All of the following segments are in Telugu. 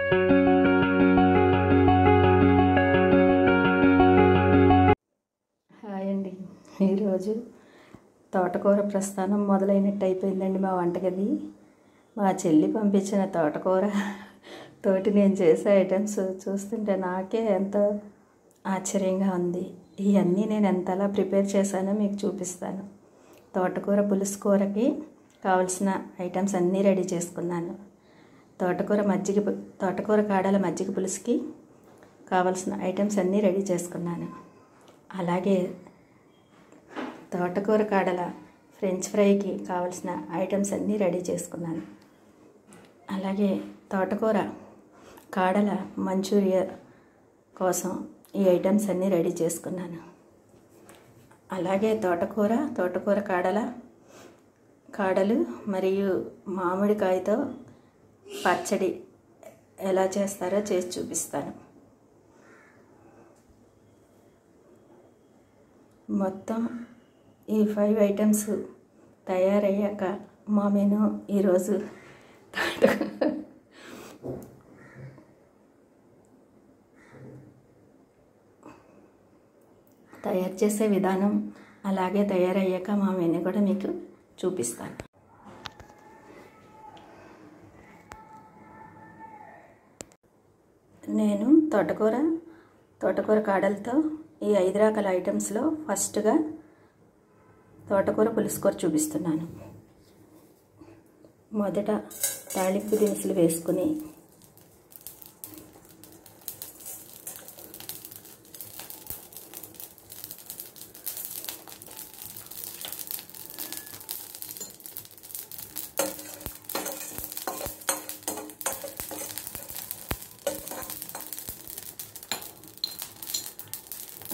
హాయ్ అండి. ఈరోజు తోటకూర ప్రస్థానం మొదలైనట్టు అయిపోయిందండి. మా వంటగది మా చెల్లి పంపించిన తోటకూర తోటి నేను చేసే ఐటమ్స్ చూస్తుంటే నాకే ఎంతో ఆశ్చర్యంగా ఉంది. ఇవన్నీ నేను ఎంతలా ప్రిపేర్ చేశానో మీకు చూపిస్తాను. తోటకూర పులుసు కూరకి కావలసిన ఐటమ్స్ అన్నీ రెడీ చేసుకున్నాను. తోటకూర కాడల మజ్జిగ పులుసుకి కావలసిన ఐటమ్స్ అన్నీ రెడీ చేసుకున్నాను. అలాగే తోటకూర కాడల ఫ్రెంచ్ ఫ్రైకి కావలసిన ఐటమ్స్ అన్నీ రెడీ చేసుకున్నాను. అలాగే తోటకూర కాడల మంచూరియా కోసం ఈ ఐటమ్స్ అన్నీ రెడీ చేసుకున్నాను. అలాగే తోటకూర కాడలు మరియు మామిడికాయతో పచ్చడి ఎలా చేస్తారో చేసి చూపిస్తాను. మొత్తం ఈ 5 ఐటమ్స్ తయారయ్యాక మా మెను ఈరోజు తయారు చేసే విధానం అలాగే తయారయ్యాక మా మెను కూడా మీకు చూపిస్తాను. నేను తోటకూర కాడలతో ఈ 5 రకాల ఐటమ్స్లో ఫస్ట్గా తోటకూర పులుసు కూర చూపిస్తున్నాను. మొదట తాలింపు దినుసులు వేసుకుని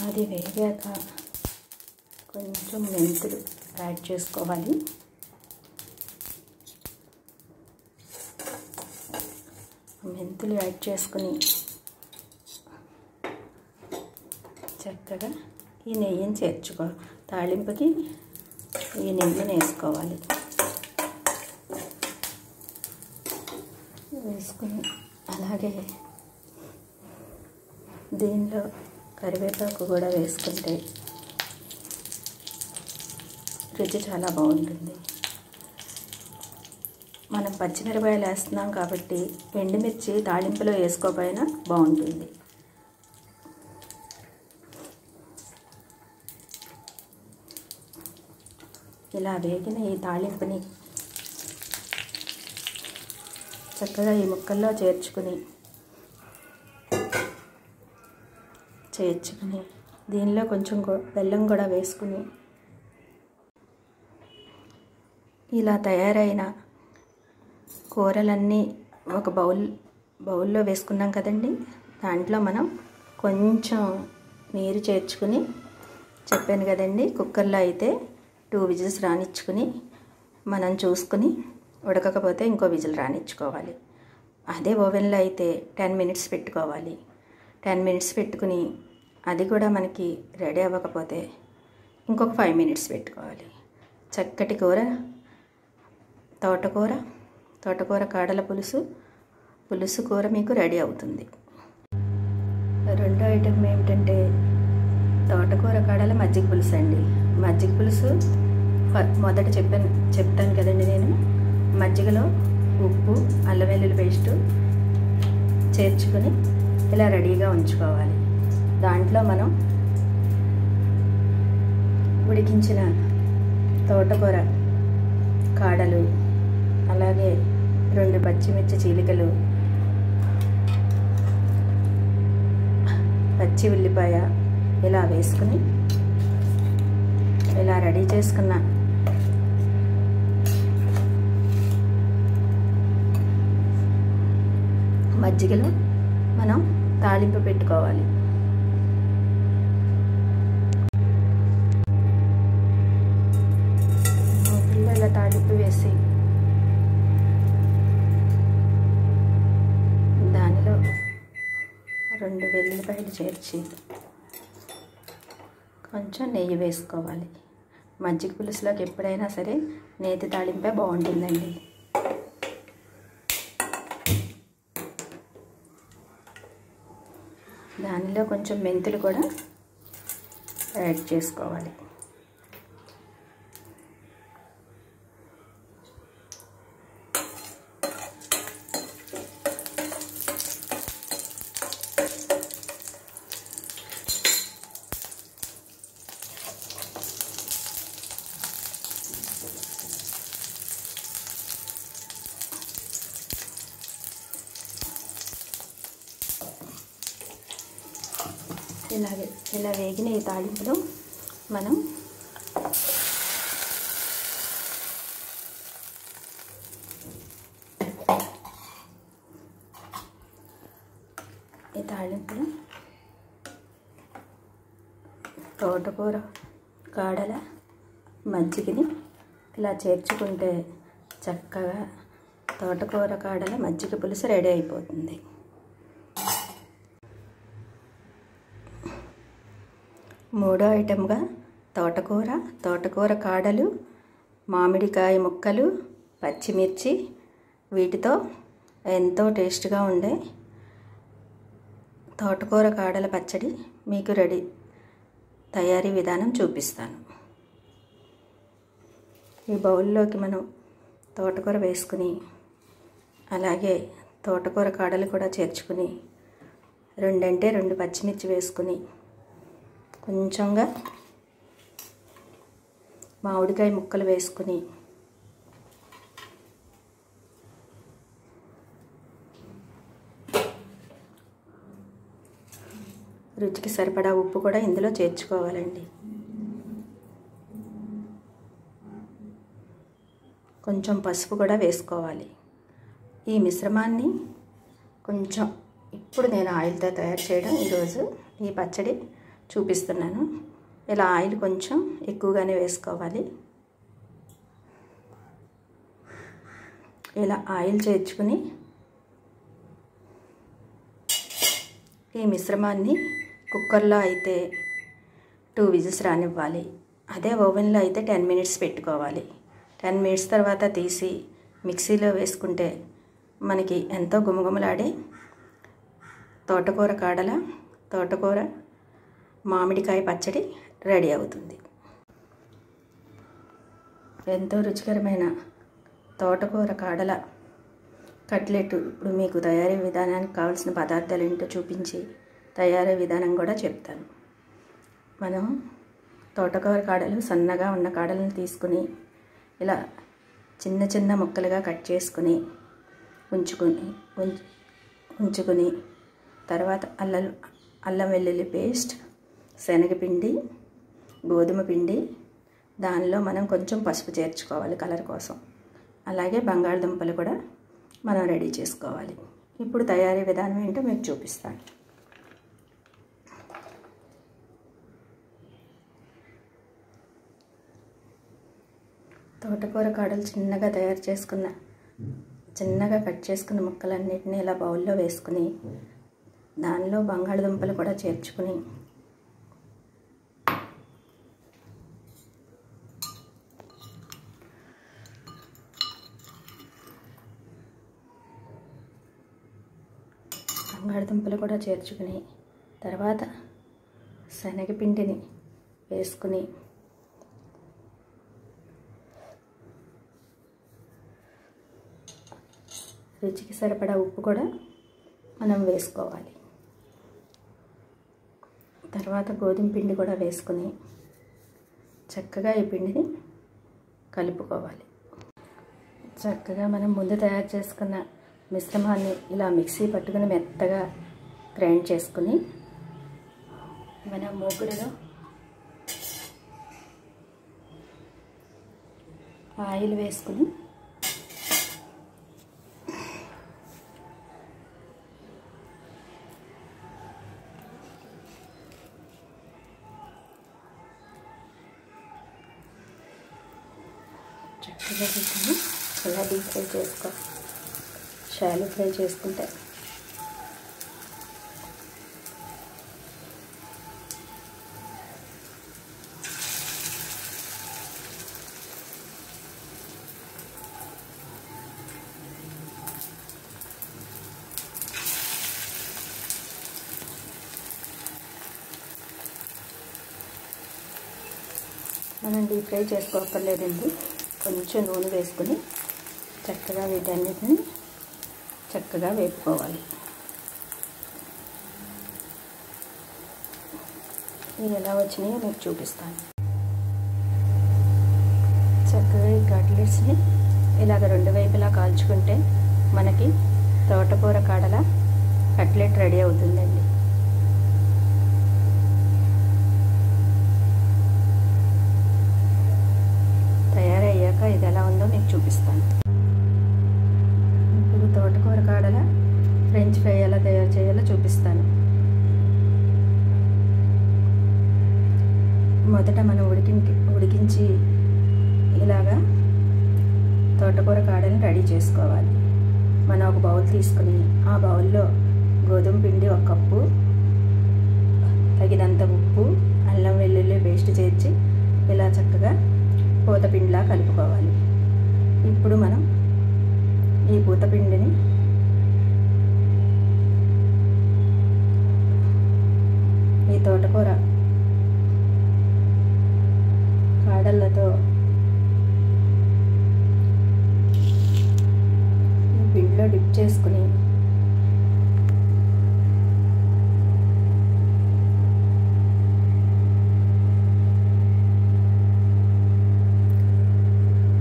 అది వేగాక కొంచెం మెంతులు యాడ్ చేసుకోవాలి. మెంతులు యాడ్ చేసుకుని చక్కగా ఈ నెయ్యిని తాలింపుకి ఈ నెయ్యిని వేసుకోవాలి. వేసుకుని అలాగే దీనిలో కరివేపాకు కూడా వేసుకుంటే రుచి చాలా బాగుంటుంది. మనం పచ్చిమిరపకాయలు వేస్తున్నాం కాబట్టి ఎండుమిర్చి తాలింపులో వేసుకోకపోయినా బాగుంటుంది. ఇలా వేగిన ఈ తాలింపుని చక్కగా ఈ ముక్కల్లో చేర్చుకుని దీనిలో కొంచెం బెల్లం కూడా వేసుకుని ఇలా తయారైన కూరలన్నీ ఒక బౌల్లో వేసుకున్నాం కదండి. దాంట్లో మనం కొంచెం నీరు చేర్చుకుని చెప్పాను కదండి, కుక్కర్లో అయితే 2 విజిల్స్ రానిచ్చుకుని మనం చూసుకుని ఉడకకపోతే ఇంకో విజిల్ రానిచ్చుకోవాలి. అదే ఓవెన్లో అయితే 10 మినిట్స్ పెట్టుకోవాలి. 10 మినిట్స్ పెట్టుకుని అది కూడా మనకి రెడీ అవ్వకపోతే ఇంకొక 5 మినిట్స్ పెట్టుకోవాలి. చక్కటి కూర తోటకూర కాడల పులుసు కూర మీకు రెడీ అవుతుంది. రెండో ఐటమ్ ఏమిటంటే తోటకూర కాడల మజ్జిగ పులుసు అండి. మజ్జిగ పులుసు మొదట చెప్తాను కదండి. నేను మజ్జిగలో ఉప్పు, అల్లం వెల్లుల్లి పేస్టు చేర్చుకొని ఇలా రెడీగా ఉంచుకోవాలి. దాంట్లో మనం ఉడికించిన తోటకూర కాడలు, అలాగే 2 పచ్చిమిర్చి చీలికలు, పచ్చి ఉల్లిపాయ ఇలా వేసుకుని ఇలా రెడీ చేసుకున్న మజ్జిగలో మనం తాలింపు పెట్టుకోవాలి. ఇలా తాలింపు వేసి దానిలో 2 వెల్లుల్లిపాయలు చేర్చి కొంచెం నెయ్యి వేసుకోవాలి. మజ్జిగ పులుసులోకి ఎప్పుడైనా సరే నేతి తాలింపే బాగుంటుందండి. దానిలో కొంచెం మెంతులు కూడా యాడ్ చేసుకోవాలి. ఇలా వేగిన ఈ తాలింపులో మనం తోటకూర కాడల మజ్జిగని ఇలా చేర్చుకుంటే చక్కగా తోటకూర కాడల మజ్జిగ పులుసు రెడీ అయిపోతుంది. మూడో ఐటెంగా తోటకూర కాడలు, మామిడికాయ ముక్కలు, పచ్చిమిర్చి వీటితో ఎంతో టేస్ట్గా ఉండే తోటకూర కాడల పచ్చడి మీకు తయారీ విధానం చూపిస్తాను. ఈ బౌల్లోకి మనం తోటకూర వేసుకుని అలాగే తోటకూర కాడలు కూడా చేర్చుకుని 2 పచ్చిమిర్చి వేసుకుని కొంచెంగా మామిడికాయ ముక్కలు వేసుకుని రుచికి సరిపడా ఉప్పు కూడా ఇందులో చేర్చుకోవాలండి. కొంచెం పసుపు కూడా వేసుకోవాలి. ఈ మిశ్రమాన్ని కొంచెం ఇప్పుడు నేను ఆయిల్తో తయారు చేయడం ఈరోజు ఈ పచ్చడి చూపిస్తున్నాను. ఇలా ఆయిల్ కొంచెం ఎక్కువగానే వేసుకోవాలి. ఇలా ఆయిల్ చేర్చుకుని ఈ మిశ్రమాన్ని కుక్కర్లో అయితే 2 విజిల్స్ రానివ్వాలి. అదే ఓవెన్లో అయితే 10 మినిట్స్ పెట్టుకోవాలి. 10 మినిట్స్ తర్వాత తీసి మిక్సీలో వేసుకుంటే మనకి ఎంతో గుమగుమలాడే తోటకూర మామిడికాయ పచ్చడి రెడీ అవుతుంది. ఎంతో రుచికరమైన తోటకూర కాడల కట్లెట్ ఇప్పుడు మీకు తయారీ విధానానికి కావాల్సిన పదార్థాలు ఏంటో చూపించి తయారీ విధానం కూడా చెప్తాను. మనం తోటకూర కాడలు సన్నగా ఉన్న కాడలను తీసుకుని ఇలా చిన్న ముక్కలుగా కట్ చేసుకుని ఉంచుకుని తర్వాత అల్లం వెల్లుల్లి పేస్ట్, శనగపిండి, గోధుమ పిండి, దానిలో మనం కొంచెం పసుపు చేర్చుకోవాలి కలర్ కోసం. అలాగే బంగాళదుంపలు కూడా మనం రెడీ చేసుకోవాలి. ఇప్పుడు తయారీ విధానం ఏంటో మీకు చూపిస్తాను. తోటకూర కాడలు చిన్నగా కట్ చేసుకున్న ముక్కలన్నిటిని ఇలా బౌల్లో వేసుకుని దానిలో బంగాళదుంపలు కూడా చేర్చుకుని తర్వాత శనగపిండిని వేసుకుని రుచికి సరిపడా ఉప్పు కూడా మనం వేసుకోవాలి. తర్వాత గోధుమ పిండి కూడా వేసుకుని చక్కగా ఈ పిండిని కలుపుకోవాలి. చక్కగా మనం ముందు తయారు చేసుకున్న మిశ్రమాన్ని ఇలా మిక్సీ పట్టుకుని మెత్తగా గ్రైండ్ చేసుకుని మనం మూకుడులో ఆయిల్ వేసుకుని చక్కగా వీటిని ఇలా డీప్ ఫ్రై షాలో ఫ్రై చేసుకుంటే మనం డీప్ ఫ్రై చేసుకోక్కర్లేదండి. కొంచెం నూనె వేసుకుని చక్కగా వీటన్నిటిని చక్కగా వేపుకోవాలి. ఇవి ఎలా వచ్చినాయో మీకు చూపిస్తాను. చక్కగా ఈ కట్లెట్స్ని ఇలాగ రెండు వైపులా కాల్చుకుంటే మనకి తోటకూర కాడల కట్లెట్ రెడీ అవుతుందండి. తయారయ్యాక ఇది ఎలా ఉందో మీకు చూపిస్తాను. ఇప్పుడు తోటకూర కాడల ఫ్రెంచ్ ఫ్రై ఎలా తయారు చేయాలో చూపిస్తాను. మొదట మనం ఉడికించి ఇలాగా తోటకూర కాడలను రెడీ చేసుకోవాలి. మనం ఒక బౌల్ తీసుకుని ఆ బౌల్లో గోధుమ పిండి 1 కప్పు, తగినంత ఉప్పు, అల్లం వెల్లుల్లి పేస్ట్ చేర్చి ఇలా చక్కగా పూతపిండిలా కలుపుకోవాలి. ఇప్పుడు మనం ఈ పూతపిండిని ఈ తోటకూర కాడలతో పిండిలో డిప్ చేసుకుని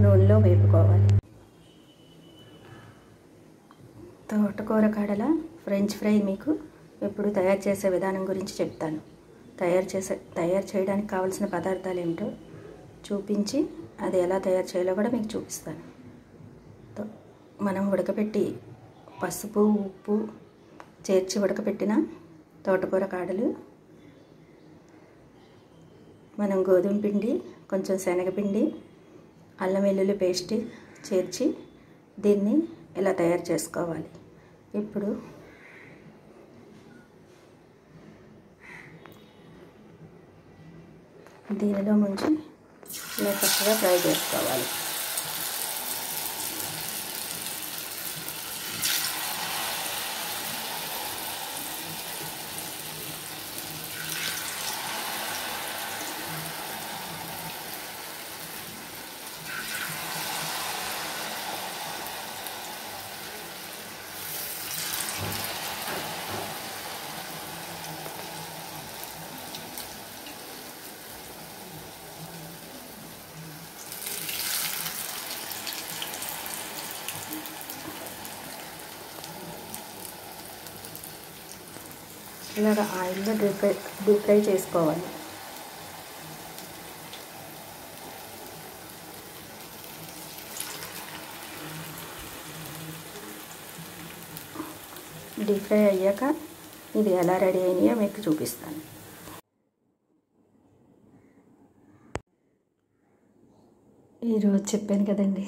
నూనెలో వేపుకోవాలి. తోటకూర కాడల ఫ్రెంచ్ ఫ్రై మీకు ఇప్పుడు తయారు చేసే విధానం గురించి చెప్తాను. తయారు చేయడానికి కావాల్సిన పదార్థాలు ఏమిటో చూపించి అది ఎలా తయారు చేయాలో కూడా మీకు చూపిస్తాను. మనం ఉడకపెట్టి పసుపు, ఉప్పు చేర్చి ఉడకపెట్టిన తోటకూర కాడలు, మనం గోధుమ పిండి, కొంచెం శనగపిండి, అల్లం వెల్లుల్లి పేస్ట్ చేర్చి దీన్ని ఇలా తయారు చేసుకోవాలి. ఇప్పుడు దీనిలో ముంచి ఇలా చక్కగా ఫ్రై చేసుకోవాలి. ఇలాగ ఆయిల్లో డీప్ ఫ్రై చేసుకోవాలి. డీప్ ఫ్రై అయ్యాక ఇది ఎలా రెడీ అయినాయో మీకు చూపిస్తాను. ఈరోజు చెప్పాను కదండి,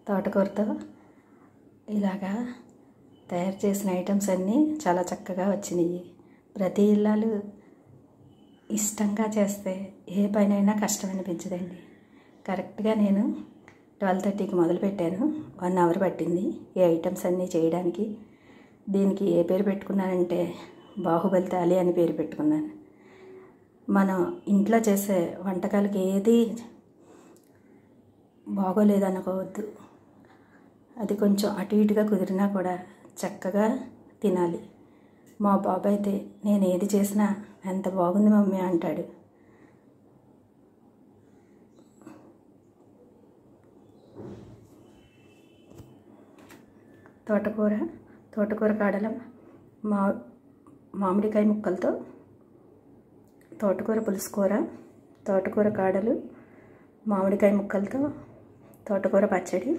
తోటకూరతో ఇలాగా తయారు చేసిన ఐటమ్స్ అన్నీ చాలా చక్కగా వచ్చినాయి. ప్రతి ఇల్లాలు ఇష్టంగా చేస్తే ఏ పనైనా కష్టం అనిపించదండి. కరెక్ట్గా నేను 12:30కి మొదలుపెట్టాను. 1 అవర్ పట్టింది ఈ ఐటమ్స్ అన్నీ చేయడానికి. దీనికి ఏ పేరు పెట్టుకున్నానంటే బాహుబలి తాలి అని పేరు పెట్టుకున్నాను. మనం ఇంట్లో చేసే వంటకాలకి ఏది బాగోలేదనుకోవద్దు. అది కొంచెం అటు ఇటుగా కుదిరినా కూడా చక్కగా తినాలి. మా బాబు అయితే నేను ఏది చేసినా ఎంత బాగుంది మమ్మీ అంటాడు. తోటకూర కాడల మామిడికాయ ముక్కలతో తోటకూర పులుసు కూర, తోటకూర కాడలు మామిడికాయ ముక్కలతో తోటకూర పచ్చడి,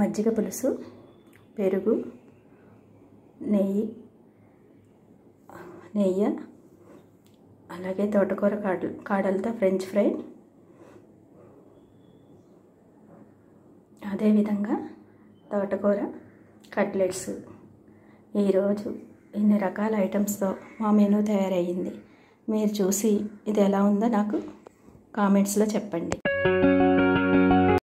మజ్జిగ పులుసు, పెరుగు, నెయ్యి, అలాగే తోటకూర కాడలతో ఫ్రెంచ్ ఫ్రై, అదేవిధంగా తోటకూర కట్లెట్స్. ఈరోజు ఇన్ని రకాల ఐటమ్స్తో మా మెనూ తయారయ్యింది. మీరు చూసి ఇది ఎలా ఉందో నాకు కామెంట్స్లో చెప్పండి.